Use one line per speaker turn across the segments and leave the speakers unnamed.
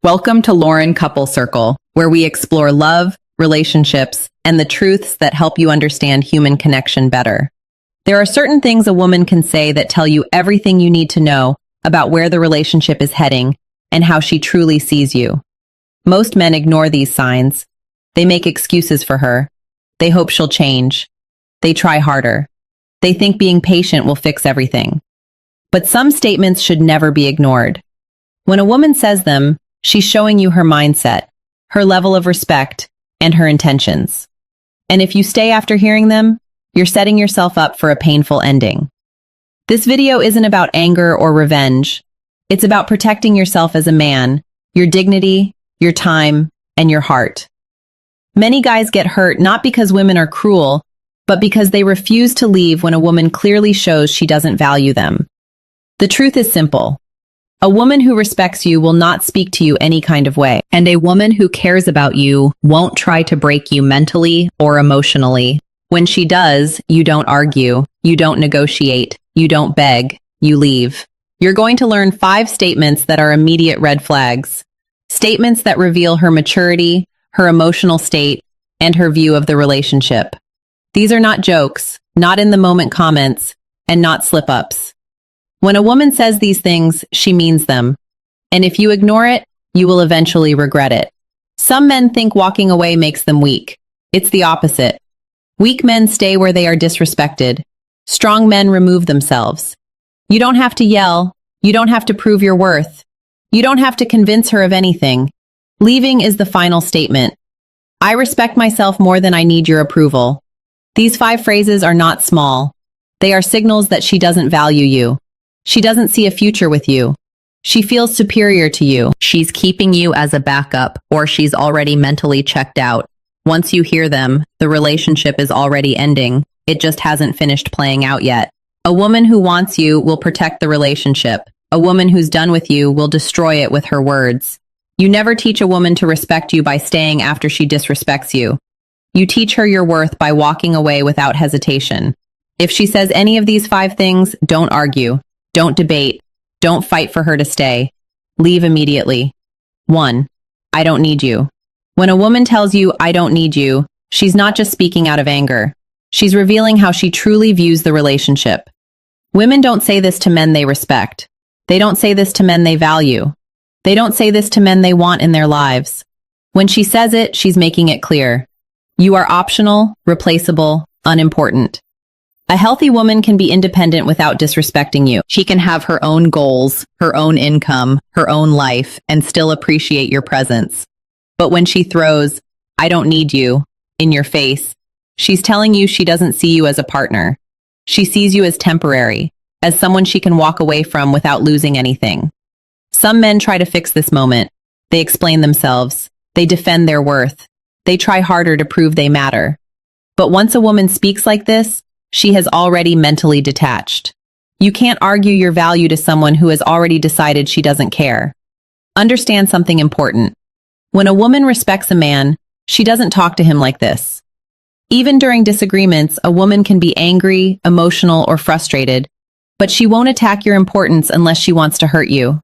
Welcome to Lauren Couple Circle, where we explore love, relationships, and the truths that help you understand human connection better. There are certain things a woman can say that tell you everything you need to know about where the relationship is heading and how she truly sees you. Most men ignore these signs. They make excuses for her. They hope she'll change. They try harder. They think being patient will fix everything. But some statements should never be ignored. When a woman says them, she's showing you her mindset, her level of respect, and her intentions. And if you stay after hearing them, you're setting yourself up for a painful ending. This video isn't about anger or revenge. It's about protecting yourself as a man, your dignity, your time, and your heart. Many guys get hurt not because women are cruel, but because they refuse to leave when a woman clearly shows she doesn't value them. The truth is simple. A woman who respects you will not speak to you any kind of way, and a woman who cares about you won't try to break you mentally or emotionally. When she does, you don't argue, you don't negotiate, you don't beg, you leave. You're going to learn 5 statements that are immediate red flags. Statements that reveal her maturity, her emotional state, and her view of the relationship. These are not jokes, not in-the-moment comments, and not slip-ups. When a woman says these things, she means them. And if you ignore it, you will eventually regret it. Some men think walking away makes them weak. It's the opposite. Weak men stay where they are disrespected. Strong men remove themselves. You don't have to yell. You don't have to prove your worth. You don't have to convince her of anything. Leaving is the final statement. I respect myself more than I need your approval. These 5 phrases are not small. They are signals that she doesn't value you. She doesn't see a future with you. She feels superior to you. She's keeping you as a backup, or she's already mentally checked out. Once you hear them, the relationship is already ending. It just hasn't finished playing out yet. A woman who wants you will protect the relationship. A woman who's done with you will destroy it with her words. You never teach a woman to respect you by staying after she disrespects you. You teach her your worth by walking away without hesitation. If she says any of these 5 things, don't argue. Don't debate. Don't fight for her to stay. Leave immediately. 1. I don't need you. When a woman tells you, I don't need you, she's not just speaking out of anger. She's revealing how she truly views the relationship. Women don't say this to men they respect. They don't say this to men they value. They don't say this to men they want in their lives. When she says it, she's making it clear. You are optional, replaceable, unimportant. A healthy woman can be independent without disrespecting you. She can have her own goals, her own income, her own life, and still appreciate your presence. But when she throws, I don't need you, in your face, she's telling you she doesn't see you as a partner. She sees you as temporary, as someone she can walk away from without losing anything. Some men try to fix this moment. They explain themselves. They defend their worth. They try harder to prove they matter. But once a woman speaks like this, she has already mentally detached. You can't argue your value to someone who has already decided she doesn't care. Understand something important. When a woman respects a man, she doesn't talk to him like this. Even during disagreements, a woman can be angry, emotional, or frustrated, but she won't attack your importance unless she wants to hurt you.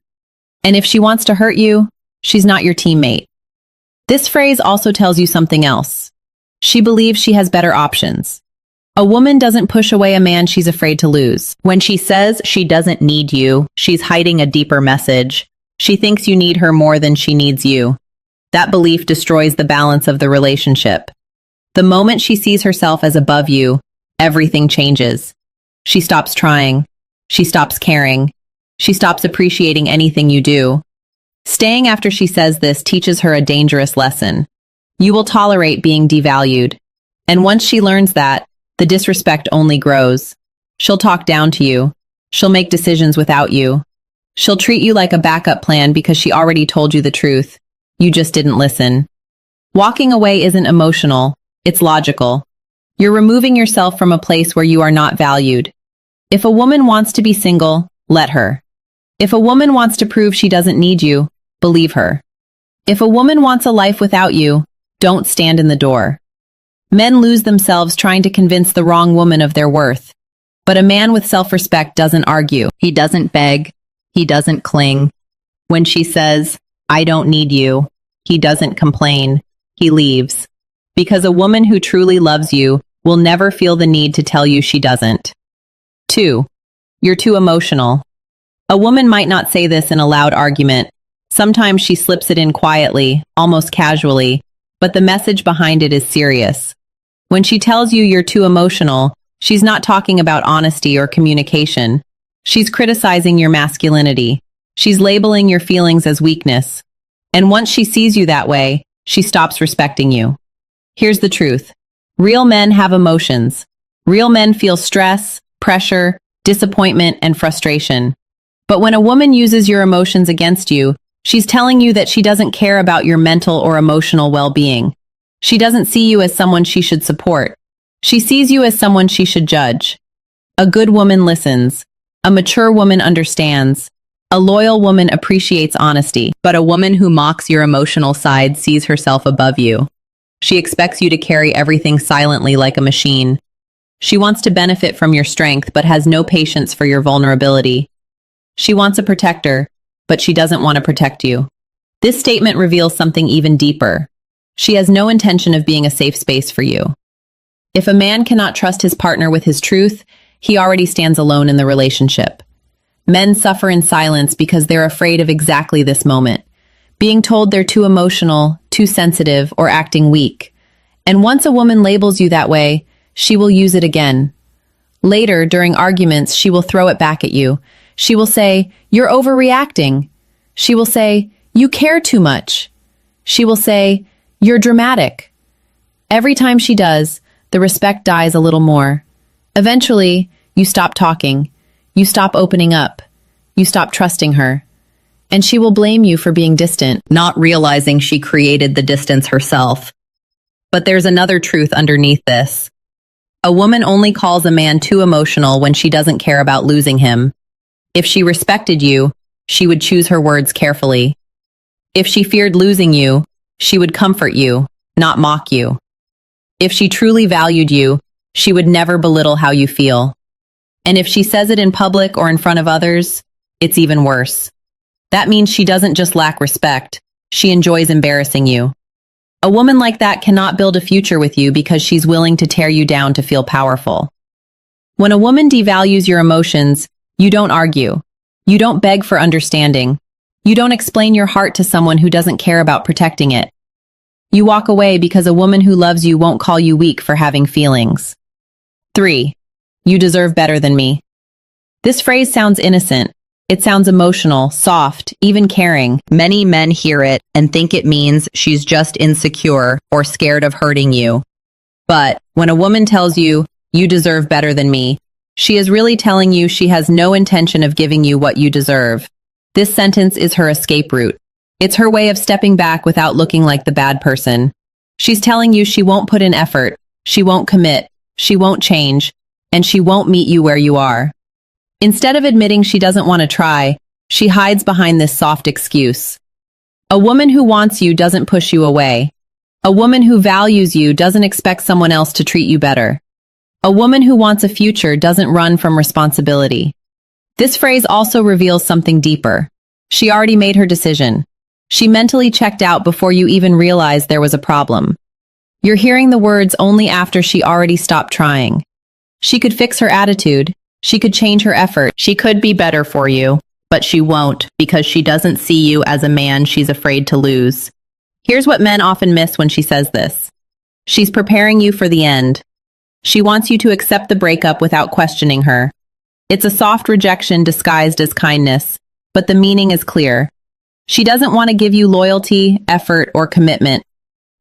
And if she wants to hurt you, she's not your teammate. This phrase also tells you something else. She believes she has better options. A woman doesn't push away a man she's afraid to lose. When she says she doesn't need you, she's hiding a deeper message. She thinks you need her more than she needs you. That belief destroys the balance of the relationship. The moment she sees herself as above you, everything changes. She stops trying. She stops caring. She stops appreciating anything you do. Staying after she says this teaches her a dangerous lesson. You will tolerate being devalued. And once she learns that, the disrespect only grows. She'll talk down to you. She'll make decisions without you. She'll treat you like a backup plan because she already told you the truth. You just didn't listen. Walking away isn't emotional, it's logical. You're removing yourself from a place where you are not valued. If a woman wants to be single, let her. If a woman wants to prove she doesn't need you, believe her. If a woman wants a life without you, don't stand in the door. Men lose themselves trying to convince the wrong woman of their worth. But a man with self-respect doesn't argue. He doesn't beg. He doesn't cling. When she says, I don't need you. He doesn't complain. He leaves. Because a woman who truly loves you will never feel the need to tell you she doesn't. 2. You're too emotional. A woman might not say this in a loud argument. Sometimes she slips it in quietly, almost casually, but the message behind it is serious. When she tells you you're too emotional, she's not talking about honesty or communication. She's criticizing your masculinity. She's labeling your feelings as weakness. And once she sees you that way, she stops respecting you. Here's the truth. Real men have emotions. Real men feel stress, pressure, disappointment, and frustration. But when a woman uses your emotions against you, she's telling you that she doesn't care about your mental or emotional well-being. She doesn't see you as someone she should support. She sees you as someone she should judge. A good woman listens. A mature woman understands. A loyal woman appreciates honesty. But a woman who mocks your emotional side sees herself above you. She expects you to carry everything silently like a machine. She wants to benefit from your strength but has no patience for your vulnerability. She wants a protector, but she doesn't want to protect you. This statement reveals something even deeper. She has no intention of being a safe space for you. If a man cannot trust his partner with his truth, he already stands alone in the relationship. Men suffer in silence because they're afraid of exactly this moment, being told they're too emotional, too sensitive, or acting weak. And once a woman labels you that way, she will use it again. Later, during arguments, she will throw it back at you. She will say, "You're overreacting." She will say, "You care too much." She will say, "You're dramatic." Every time she does, the respect dies a little more. Eventually, you stop talking. You stop opening up. You stop trusting her. And she will blame you for being distant, not realizing she created the distance herself. But there's another truth underneath this. A woman only calls a man too emotional when she doesn't care about losing him. If she respected you, she would choose her words carefully. If she feared losing you, she would comfort you, not mock you. If she truly valued you, she would never belittle how you feel. And if she says it in public or in front of others, it's even worse. That means she doesn't just lack respect, she enjoys embarrassing you. A woman like that cannot build a future with you because she's willing to tear you down to feel powerful. When a woman devalues your emotions, you don't argue. You don't beg for understanding. You don't explain your heart to someone who doesn't care about protecting it. You walk away because a woman who loves you won't call you weak for having feelings. 3. You deserve better than me. This phrase sounds innocent. It sounds emotional, soft, even caring. Many men hear it and think it means she's just insecure or scared of hurting you. But when a woman tells you, "You deserve better than me," she is really telling you she has no intention of giving you what you deserve. This sentence is her escape route. It's her way of stepping back without looking like the bad person. She's telling you she won't put in effort, she won't commit, she won't change, and she won't meet you where you are. Instead of admitting she doesn't want to try, she hides behind this soft excuse. A woman who wants you doesn't push you away. A woman who values you doesn't expect someone else to treat you better. A woman who wants a future doesn't run from responsibility. This phrase also reveals something deeper. She already made her decision. She mentally checked out before you even realized there was a problem. You're hearing the words only after she already stopped trying. She could fix her attitude. She could change her effort. She could be better for you, but she won't because she doesn't see you as a man she's afraid to lose. Here's what men often miss when she says this. She's preparing you for the end. She wants you to accept the breakup without questioning her. It's a soft rejection disguised as kindness, but the meaning is clear. She doesn't want to give you loyalty, effort, or commitment.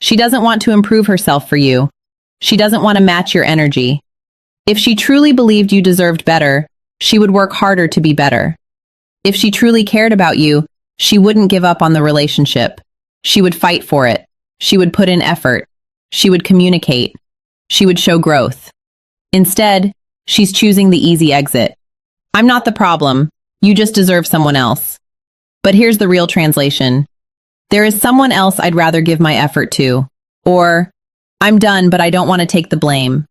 She doesn't want to improve herself for you. She doesn't want to match your energy. If she truly believed you deserved better, she would work harder to be better. If she truly cared about you, she wouldn't give up on the relationship. She would fight for it. She would put in effort. She would communicate. She would show growth. Instead, she's choosing the easy exit. "I'm not the problem. You just deserve someone else." But here's the real translation. "There is someone else I'd rather give my effort to." Or, "I'm done, but I don't want to take the blame."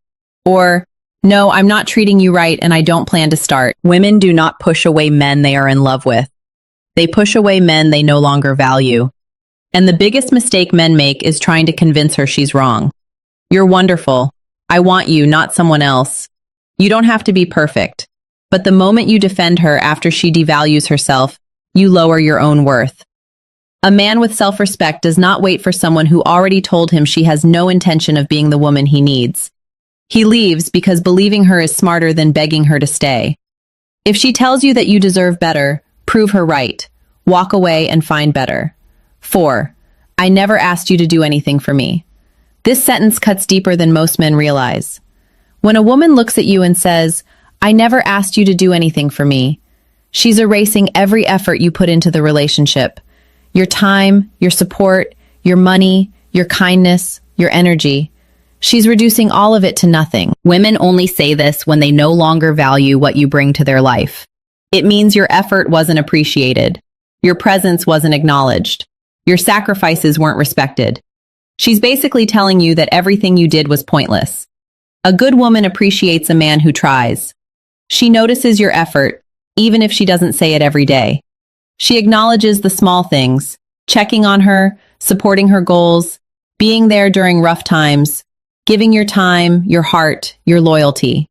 Or, "No, I'm not treating you right and I don't plan to start." Women do not push away men they are in love with. They push away men they no longer value. And the biggest mistake men make is trying to convince her she's wrong. You're wonderful. I want you, not someone else. You don't have to be perfect. But the moment you defend her after she devalues herself, you lower your own worth. A man with self-respect does not wait for someone who already told him she has no intention of being the woman he needs. He leaves because believing her is smarter than begging her to stay. If she tells you that you deserve better, prove her right. Walk away and find better. 4. I never asked you to do anything for me. This sentence cuts deeper than most men realize. When a woman looks at you and says, I never asked you to do anything for me, she's erasing every effort you put into the relationship. Your time, your support, your money, your kindness, your energy. She's reducing all of it to nothing. Women only say this when they no longer value what you bring to their life. It means your effort wasn't appreciated. Your presence wasn't acknowledged. Your sacrifices weren't respected. She's basically telling you that everything you did was pointless. A good woman appreciates a man who tries. She notices your effort, even if she doesn't say it every day. She acknowledges the small things, checking on her, supporting her goals, being there during rough times, giving your time, your heart, your loyalty.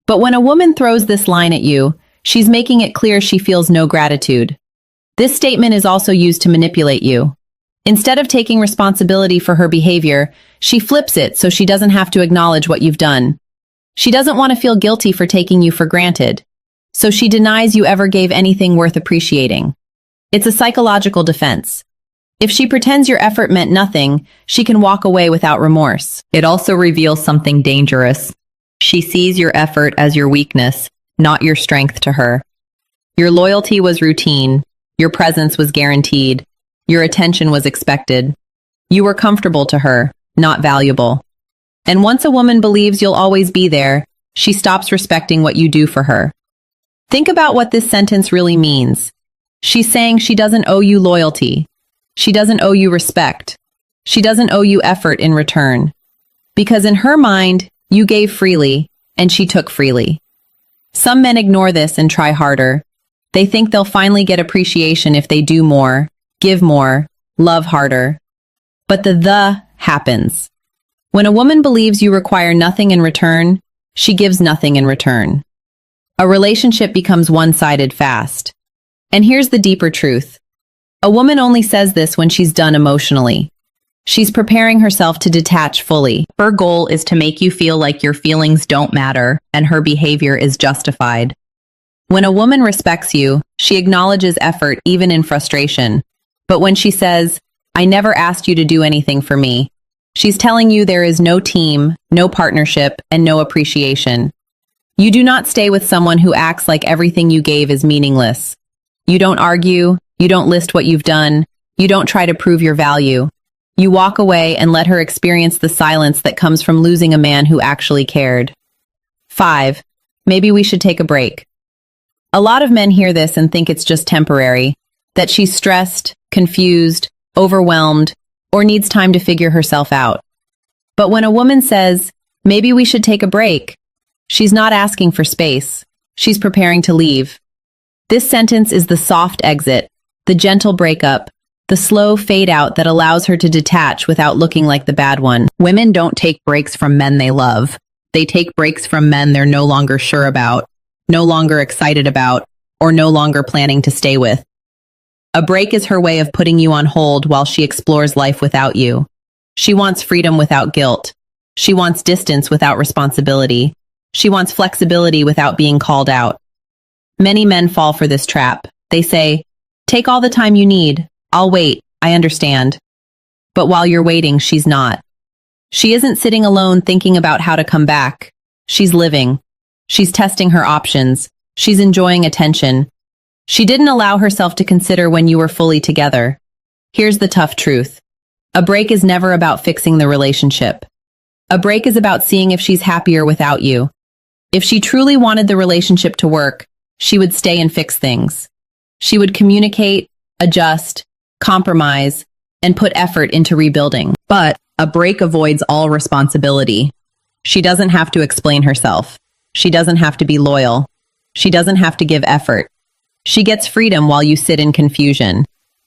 But when a woman throws this line at you, she's making it clear she feels no gratitude. This statement is also used to manipulate you. Instead of taking responsibility for her behavior, she flips it so she doesn't have to acknowledge what you've done. She doesn't want to feel guilty for taking you for granted, so she denies you ever gave anything worth appreciating. It's a psychological defense. If she pretends your effort meant nothing, she can walk away without remorse. It also reveals something dangerous. She sees your effort as your weakness, not your strength to her. Your loyalty was routine. Your presence was guaranteed. Your attention was expected. You were comfortable to her, not valuable. And once a woman believes you'll always be there, she stops respecting what you do for her. Think about what this sentence really means. She's saying she doesn't owe you loyalty. She doesn't owe you respect. She doesn't owe you effort in return. Because in her mind, you gave freely, and she took freely. Some men ignore this and try harder. They think they'll finally get appreciation if they do more, give more, love harder. But the happens. When a woman believes you require nothing in return, she gives nothing in return. A relationship becomes one-sided fast. And here's the deeper truth. A woman only says this when she's done emotionally. She's preparing herself to detach fully. Her goal is to make you feel like your feelings don't matter and her behavior is justified. When a woman respects you, she acknowledges effort even in frustration. But when she says, I never asked you to do anything for me, she's telling you there is no team, no partnership, and no appreciation. You do not stay with someone who acts like everything you gave is meaningless. You don't argue, you don't list what you've done, you don't try to prove your value. You walk away and let her experience the silence that comes from losing a man who actually cared. 5. Maybe we should take a break. A lot of men hear this and think it's just temporary, that she's stressed, confused, overwhelmed, or needs time to figure herself out. But when a woman says, maybe we should take a break, she's not asking for space. She's preparing to leave. This sentence is the soft exit, the gentle breakup, the slow fade out that allows her to detach without looking like the bad one. Women don't take breaks from men they love. They take breaks from men they're no longer sure about, no longer excited about, or no longer planning to stay with. A break is her way of putting you on hold while she explores life without you. She wants freedom without guilt. She wants distance without responsibility. She wants flexibility without being called out. Many men fall for this trap. They say, take all the time you need. I'll wait. I understand. But while you're waiting, she's not. She isn't sitting alone thinking about how to come back. She's living. She's testing her options. She's enjoying attention. She didn't allow herself to consider when you were fully together. Here's the tough truth. A break is never about fixing the relationship. A break is about seeing if she's happier without you. If she truly wanted the relationship to work, she would stay and fix things. She would communicate, adjust, compromise, and put effort into rebuilding. But a break avoids all responsibility. She doesn't have to explain herself. She doesn't have to be loyal. She doesn't have to give effort. She gets freedom while you sit in confusion.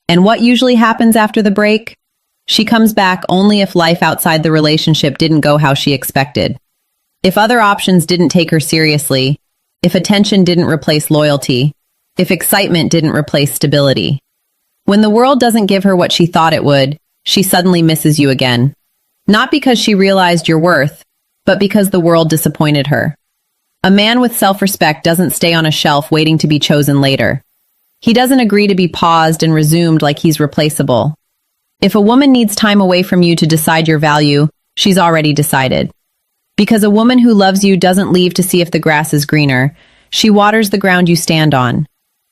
And what usually happens after the break? She comes back only if life outside the relationship didn't go how she expected. If other options didn't take her seriously, if attention didn't replace loyalty, if excitement didn't replace stability. When the world doesn't give her what she thought it would, she suddenly misses you again. Not because she realized your worth, but because the world disappointed her. A man with self-respect doesn't stay on a shelf waiting to be chosen later. He doesn't agree to be paused and resumed like he's replaceable. If a woman needs time away from you to decide your value, she's already decided. Because a woman who loves you doesn't leave to see if the grass is greener. She waters the ground you stand on.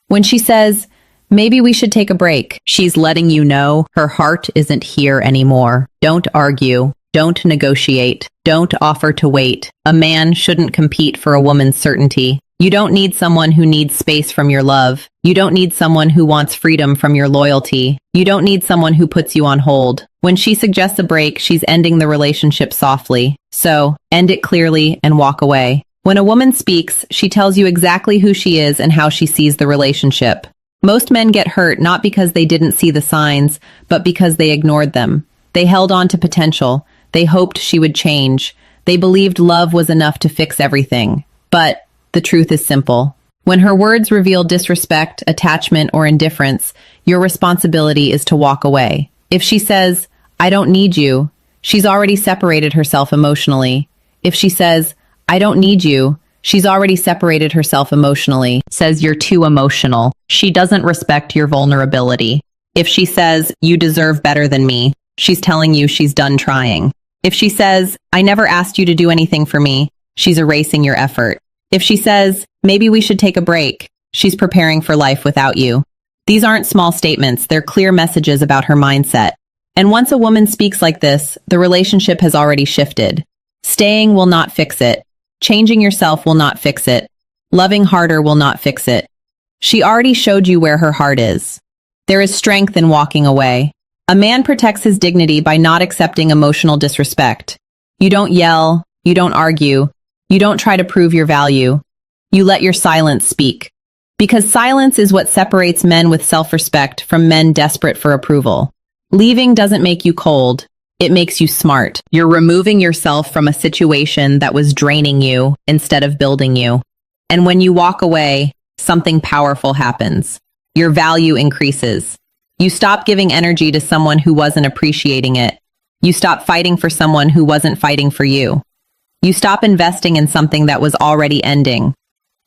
When she says, maybe we should take a break, she's letting you know her heart isn't here anymore. Don't argue. Don't negotiate. Don't offer to wait. A man shouldn't compete for a woman's certainty. You don't need someone who needs space from your love. You don't need someone who wants freedom from your loyalty. You don't need someone who puts you on hold. When she suggests a break, she's ending the relationship softly. So, end it clearly and walk away. When a woman speaks, she tells you exactly who she is and how she sees the relationship. Most men get hurt not because they didn't see the signs, but because they ignored them. They held on to potential. They hoped she would change. They believed love was enough to fix everything. But the truth is simple. When her words reveal disrespect, attachment, or indifference, your responsibility is to walk away. If she says, I don't need you, she's already separated herself emotionally. If she says, I don't need you, she's already separated herself emotionally. Says you're too emotional. She doesn't respect your vulnerability. If she says, you deserve better than me, she's telling you she's done trying. If she says, I never asked you to do anything for me, she's erasing your effort. If she says, maybe we should take a break, she's preparing for life without you. These aren't small statements, they're clear messages about her mindset. And once a woman speaks like this, the relationship has already shifted. Staying will not fix it. Changing yourself will not fix it. Loving harder will not fix it. She already showed you where her heart is. There is strength in walking away. A man protects his dignity by not accepting emotional disrespect. You don't yell, you don't argue, you don't try to prove your value. You let your silence speak. Because silence is what separates men with self-respect from men desperate for approval. Leaving doesn't make you cold. It makes you smart. You're removing yourself from a situation that was draining you instead of building you. And when you walk away, something powerful happens. Your value increases. You stop giving energy to someone who wasn't appreciating it. You stop fighting for someone who wasn't fighting for you. You stop investing in something that was already ending.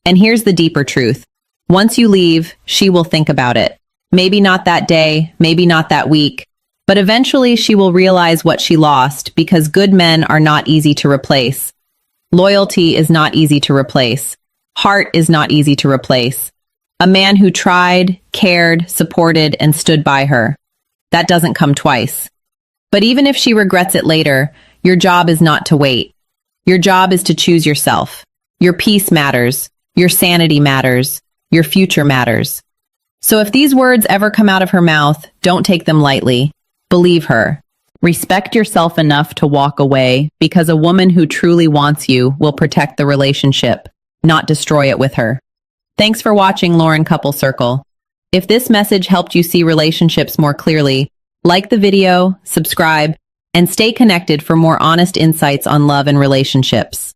And here's the deeper truth. Once you leave, she will think about it. Maybe not that day, maybe not that week, but eventually she will realize what she lost because good men are not easy to replace. Loyalty is not easy to replace. Heart is not easy to replace. A man who tried, cared, supported, and stood by her. That doesn't come twice. But even if she regrets it later, your job is not to wait. Your job is to choose yourself. Your peace matters. Your sanity matters. Your future matters. So if these words ever come out of her mouth, don't take them lightly. Believe her. Respect yourself enough to walk away because a woman who truly wants you will protect the relationship, not destroy it with her. Thanks for watching Lauren Couple Circle. If this message helped you see relationships more clearly, like the video, subscribe, and stay connected for more honest insights on love and relationships.